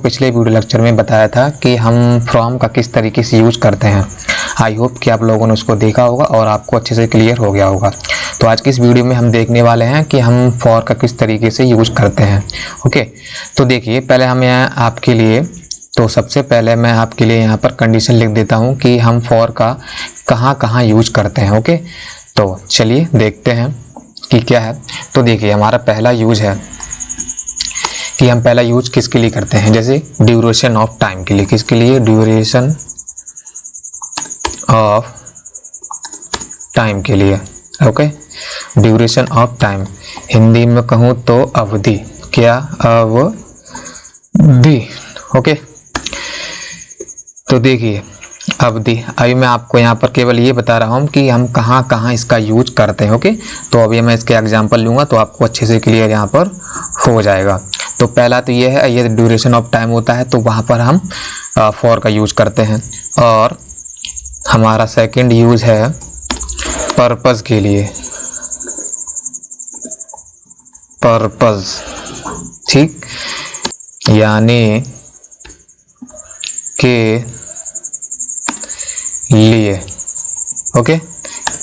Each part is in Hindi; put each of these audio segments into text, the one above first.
पिछले वीडियो लेक्चर में बताया था कि हम फ्रॉम का किस तरीके से यूज करते हैं। आई होप कि आप लोगों ने उसको देखा होगा और आपको अच्छे से क्लियर हो गया होगा। तो आज की इस वीडियो में हम देखने वाले हैं कि हम फॉर का किस तरीके से यूज करते हैं। ओके, तो देखिए पहले हम यहाँ आपके लिए, तो सबसे पहले मैं आपके लिए यहाँ पर कंडीशन लिख देता हूँ कि हम फॉर का कहाँ कहाँ यूज करते हैं। ओके, तो चलिए देखते हैं कि क्या है। तो देखिए हमारा पहला यूज है कि हम पहला यूज किसके लिए करते हैं, जैसे ड्यूरेशन ऑफ टाइम के लिए। किसके लिए? ड्यूरेशन ऑफ टाइम के लिए। Okay, duration of time, Hindi में कहूँ तो अवधि। क्या? अवधि। ओके, तो देखिए अवधि, अभी मैं आपको यहाँ पर केवल ये बता रहा हूँ कि हम कहाँ कहाँ इसका यूज करते हैं। ओके, तो अभी मैं इसके एग्जांपल लूँगा तो आपको अच्छे से क्लियर यहाँ पर हो जाएगा। तो पहला तो ये है, ये ड्यूरेशन ऑफ टाइम होता है तो वहाँ पर हम फॉर का यूज करते हैं। और हमारा सेकंड यूज है पर्पस के लिए। पर्पस, ठीक, यानी के लिए। ओके,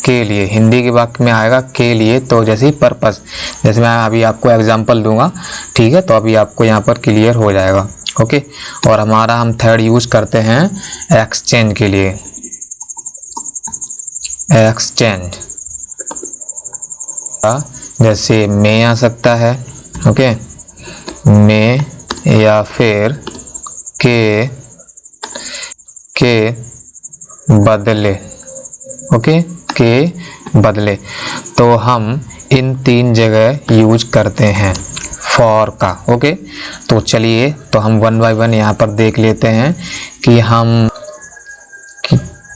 के लिए हिंदी के वाक्य में आएगा के लिए, तो जैसे पर्पस, जैसे मैं अभी आपको एग्जांपल दूंगा, ठीक है, तो अभी आपको यहाँ पर क्लियर हो जाएगा। ओके, और हमारा हम थर्ड यूज करते हैं एक्सचेंज के लिए। एक्सचेंज, जैसे में आ सकता है, ओके, में, या फिर के बदले। ओके, के बदले, तो हम इन तीन जगह यूज करते हैं फॉर का। ओके, तो चलिए तो हम वन बाय वन यहाँ पर देख लेते हैं कि हम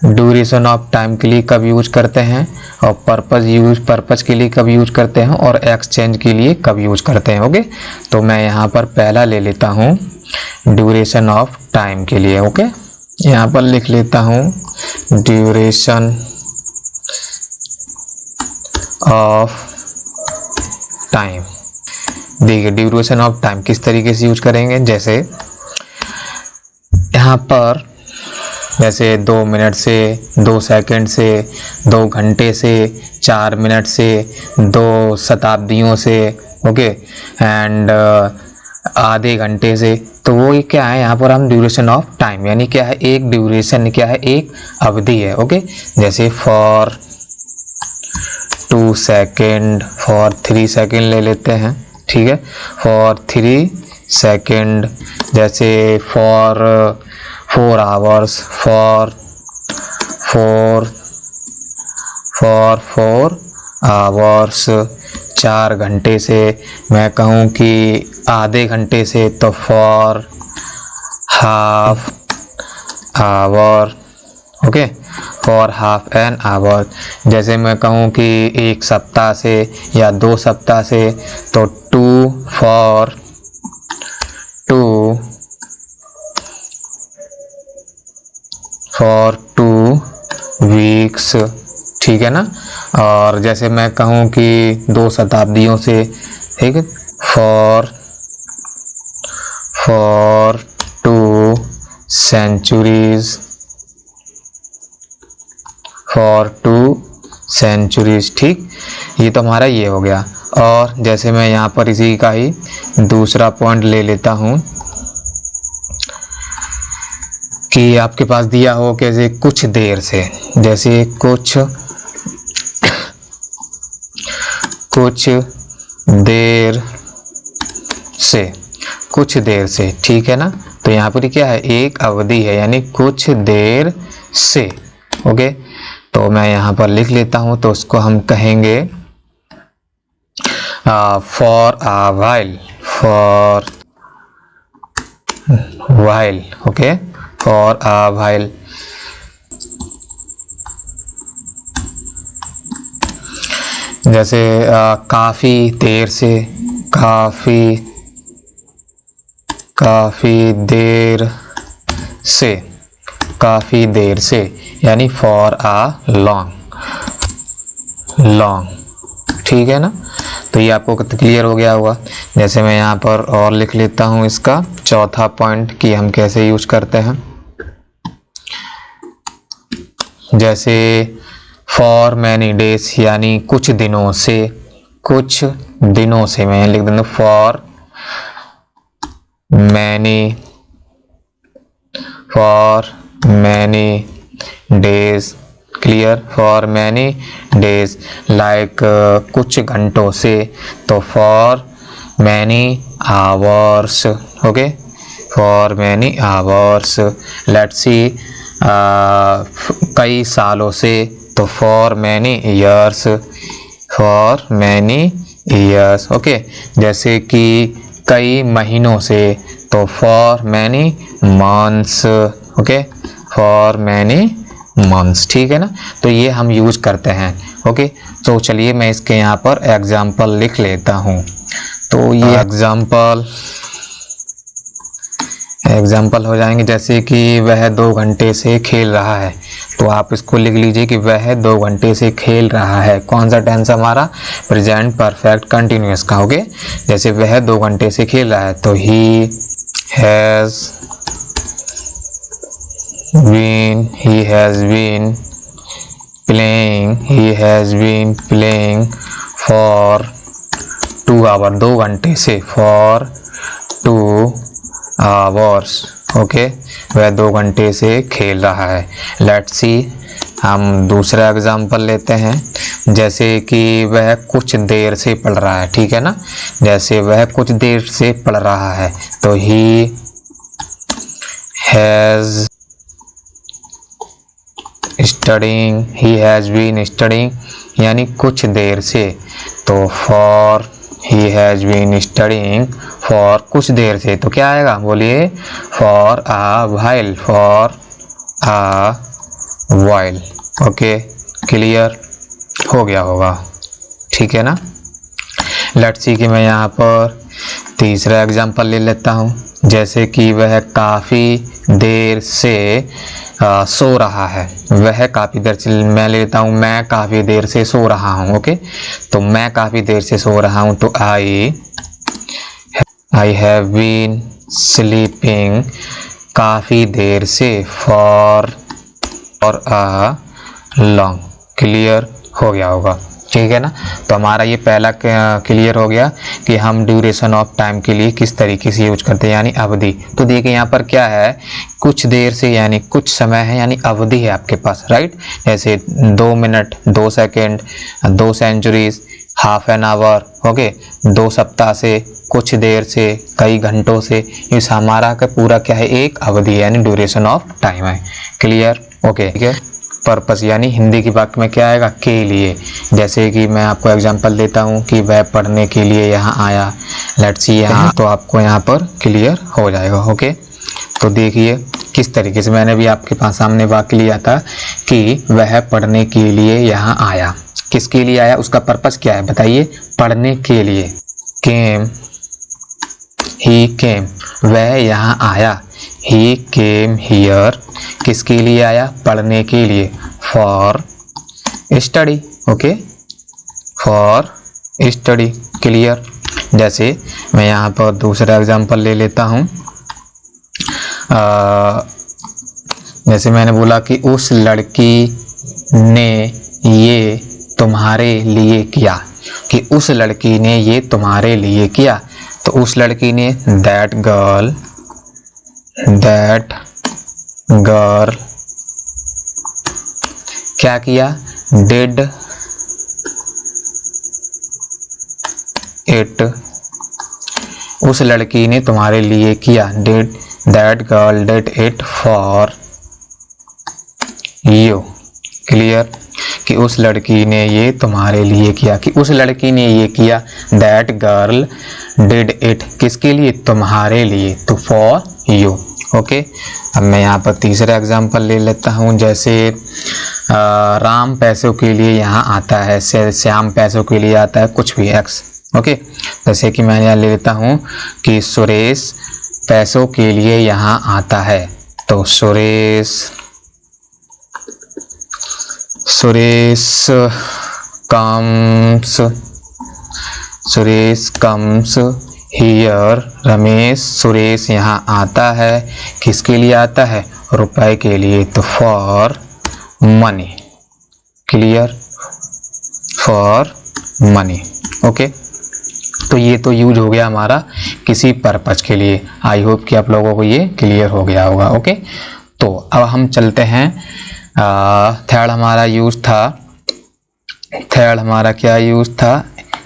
ड्यूरेशन ऑफ टाइम के लिए कब यूज करते हैं, और पर्पस के लिए कब यूज करते हैं, और एक्सचेंज के लिए कब यूज करते हैं। ओके, तो मैं यहाँ पर पहला ले लेता हूँ ड्यूरेशन ऑफ टाइम के लिए। ओके, यहाँ पर लिख लेता हूँ ड्यूरेशन ऑफ टाइम। देखिए ड्यूरेशन ऑफ टाइम किस तरीके से यूज करेंगे, जैसे यहाँ पर जैसे 2 मिनट से, 2 सेकंड से, 2 घंटे से, 4 मिनट से, 2 शताब्दियों से, ओके, एंड आधे घंटे से, तो वो ये क्या है, यहाँ पर हम ड्यूरेशन ऑफ टाइम यानी क्या है, एक ड्यूरेशन, क्या है, एक अवधि है। ओके, जैसे फॉर 2 सेकेंड, फॉर 3 सेकेंड ले लेते हैं, ठीक है, फॉर 3 सेकेंड, जैसे फॉर 4 आवर्स, फॉर 4 आवर्स, 4 घंटे से, मैं कहूँ कि आधे घंटे से तो for half hour. Okay, for half an our, जैसे मैं कहूँ कि 1 सप्ताह से या 2 सप्ताह से तो 2 फॉर 2 वीक्स, ठीक है ना। और जैसे मैं कहूँ कि 2 शताब्दियों से, ठीक है, फॉर 2 सेंचुरीज, फॉर 2 सेंचुरीज, ठीक, ये तो हमारा ये हो गया। और जैसे मैं यहाँ पर इसी का ही दूसरा पॉइंट ले लेता हूँ कि आपके पास दिया हो कैसे कुछ देर से, जैसे कुछ देर से, ठीक है ना। तो यहाँ पर क्या है, एक अवधि है यानी कुछ देर से। ओके, तो मैं यहाँ पर लिख लेता हूँ, तो उसको हम कहेंगे for a while, for while. Okay, for a while, जैसे काफी देर से, काफी देर से यानी फॉर अ लॉन्ग, ठीक है ना। तो ये आपको क्लियर हो गया होगा। जैसे मैं यहाँ पर और लिख लेता हूँ इसका चौथा पॉइंट कि हम कैसे यूज करते हैं। जैसे फॉर मैनी डेज यानी कुछ दिनों से, कुछ दिनों से मैं लिख देता हूँ for many days, clear, for many days like कुछ घंटों से, तो for many hours, okay, for many hours. Let's see कई सालों से, तो for many years, for many years, okay. जैसे कि कई महीनों से, तो for many months, okay, for many months, ठीक है ना। तो ये हम यूज करते हैं, ओके। तो चलिए मैं इसके यहाँ पर एग्जाम्पल लिख लेता हूँ। तो ये एग्जाम्पल हो जाएंगे। जैसे कि वह 2 घंटे से खेल रहा है, तो आप इसको लिख लीजिए कि वह 2 घंटे से खेल रहा है। कौन सा टेंस हमारा, प्रेजेंट परफेक्ट कंटिन्यूअस का, ओके। जैसे वह 2 घंटे से खेल रहा है, तो he has been playing for 2 hour, 2 घंटे से, फॉर 2 आवर्स, ओके। वह 2 घंटे से खेल रहा है। लेट्स सी हम दूसरा एग्जाम्पल लेते हैं। जैसे कि वह कुछ देर से पढ़ रहा है, ठीक है ना। जैसे वह कुछ देर से पढ़ रहा है, तो ही हैज बीन स्टडिंग यानी कुछ देर से, तो for he has been studying for कुछ देर से, तो क्या आएगा, बोलिए, for a while, okay, clear हो गया होगा, ठीक है ना। लेट्स सी कि मैं यहाँ पर तीसरा एग्जांपल ले लेता हूँ। जैसे कि वह काफ़ी देर से सो रहा है, वह काफ़ी देर से, मैं लेता हूँ मैं काफ़ी देर से सो रहा हूँ, ओके। तो मैं काफ़ी देर से सो रहा हूँ, तो आई हैव बीन स्लीपिंग काफ़ी देर से, फॉर अ लॉन्ग, क्लियर हो गया होगा, ठीक है ना। तो हमारा ये पहला क्लियर हो गया कि हम ड्यूरेशन ऑफ टाइम के लिए किस तरीके से यूज करते हैं, यानी अवधि। तो देखिए यहाँ पर क्या है, कुछ देर से यानी कुछ समय है, यानी अवधि है आपके पास, राइट। जैसे 2 minute, 2 second, 2 centuries, half an hour, okay, 2 सप्ताह से, कुछ देर से, कई घंटों से, इस हमारा का पूरा क्या है, एक अवधि यानी ड्यूरेशन ऑफ टाइम है, क्लियर, ओके, ठीक है। पर्पस यानी हिंदी की वाक्य में क्या आएगा, के लिए। जैसे कि मैं आपको एग्जांपल देता हूँ कि वह पढ़ने के लिए यहाँ आया, लेट्स सी यहाँ, तो आपको यहाँ पर क्लियर हो जाएगा, ओके। तो देखिए किस तरीके से मैंने भी आपके पास सामने वाक्य लिया था कि वह पढ़ने के लिए यहाँ आया। किसके लिए आया, उसका पर्पस क्या है बताइए, पढ़ने के लिए। ही केम, वह यहाँ आया, ही केम हियर, किसके लिए आया, पढ़ने के लिए, for study, okay, for study, clear. जैसे मैं यहाँ पर दूसरा एग्जांपल ले लेता हूँ। जैसे मैंने बोला कि उस लड़की ने ये तुम्हारे लिए किया, कि उस लड़की ने ये तुम्हारे लिए किया, तो उस लड़की ने, दैट गर्ल क्या किया, डिड इट, उस लड़की ने तुम्हारे लिए किया, did that girl did it for you, clear, कि उस लड़की ने ये तुम्हारे लिए किया, कि उस लड़की ने ये किया, दैट गर्ल डिड इट, किसके लिए, तुम्हारे लिए, तो फॉर यू, ओके। अब मैं यहाँ पर तीसरा एग्जांपल ले लेता हूँ। जैसे राम पैसों के लिए यहाँ आता है, श्याम पैसों के लिए आता है, कुछ भी एक्स, ओके। जैसे कि मैं यहाँ ले लेता हूँ कि सुरेश पैसों के लिए यहाँ आता है, तो सुरेश सुरेश कम्स हियर, रमेश सुरेश यहाँ आता है, किसके लिए आता है, रुपए के लिए, तो for money, clear, for money. Okay, तो ये तो यूज हो गया हमारा किसी पर्पज के लिए। आई होप कि आप लोगों को ये क्लियर हो गया होगा। ओके, तो अब हम चलते हैं, थर्ड हमारा यूज था, थर्ड हमारा क्या यूज था,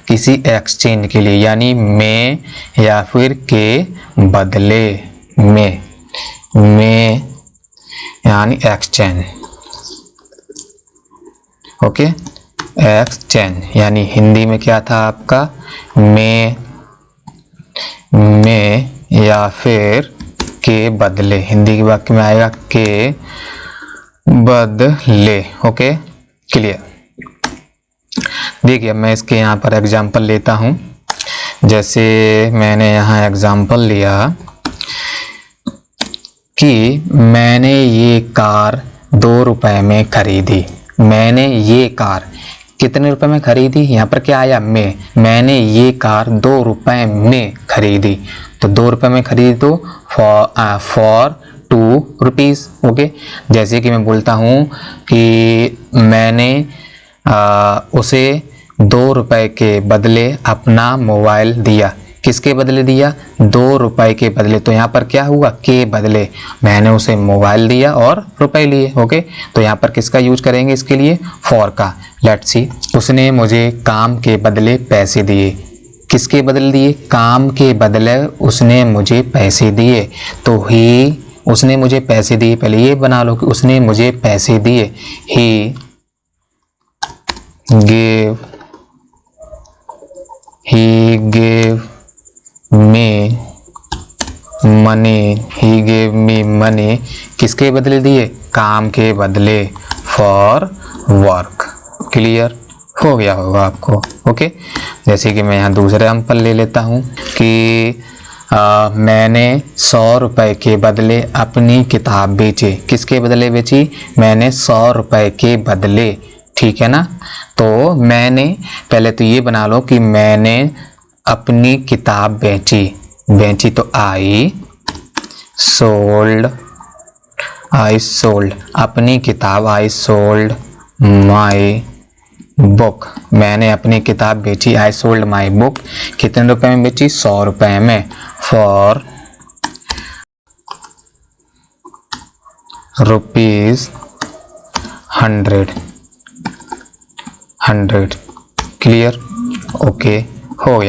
किसी एक्सचेंज के लिए, यानी में या फिर के बदले में यानी एक्सचेंज। ओके, एक्सचेंज यानी हिंदी में क्या था आपका, में या फिर के बदले, हिंदी के वाक्य में आएगा के बदले। Okay, clear. देखिए मैं इसके यहाँ पर एग्जाम्पल लेता हूँ, जैसे मैंने यहाँ एग्जाम्पल लिया कि मैंने ये कार 2 रुपए में खरीदी। मैंने ये कार कितने रुपए में खरीदी, यहाँ पर क्या आया, में, मैंने ये कार 2 रुपए में खरीदी, तो 2 रुपए में खरीदी तो फॉर 2 रुपीज़। ओके, जैसे कि मैं बोलता हूँ कि मैंने उसे 2 रुपए के बदले अपना मोबाइल दिया, किसके बदले दिया, 2 रुपए के बदले, तो यहाँ पर क्या हुआ, के बदले, मैंने उसे मोबाइल दिया और रुपए लिए। ओके, तो यहाँ पर किसका यूज करेंगे इसके लिए, फॉर का। लेट्स सी, उसने मुझे काम के बदले पैसे दिए, किसके बदले दिए, काम के बदले उसने मुझे पैसे दिए, तो ही, उसने मुझे पैसे दिए, पहले ये बना लो कि उसने मुझे पैसे दिए, ही gave me money, he gave me money, किसके बदले दिए, काम के बदले, for work। क्लियर हो गया होगा आपको। ओके, जैसे कि मैं यहाँ दूसरा एग्जाम्पल ले लेता हूँ कि मैंने 100 रुपए के बदले अपनी किताब बेची, किसके बदले बेची, मैंने 100 रुपए के बदले, ठीक है ना। तो मैंने, पहले तो ये बना लो कि मैंने अपनी किताब बेची, तो आई सोल्ड अपनी किताब, आई सोल्ड माई बुक, मैंने अपनी किताब बेची, आई सोल्ड माई बुक, कितने रुपए में बेची, 100 रुपए में, फॉर ₹100। क्लियर, ओके हो गया।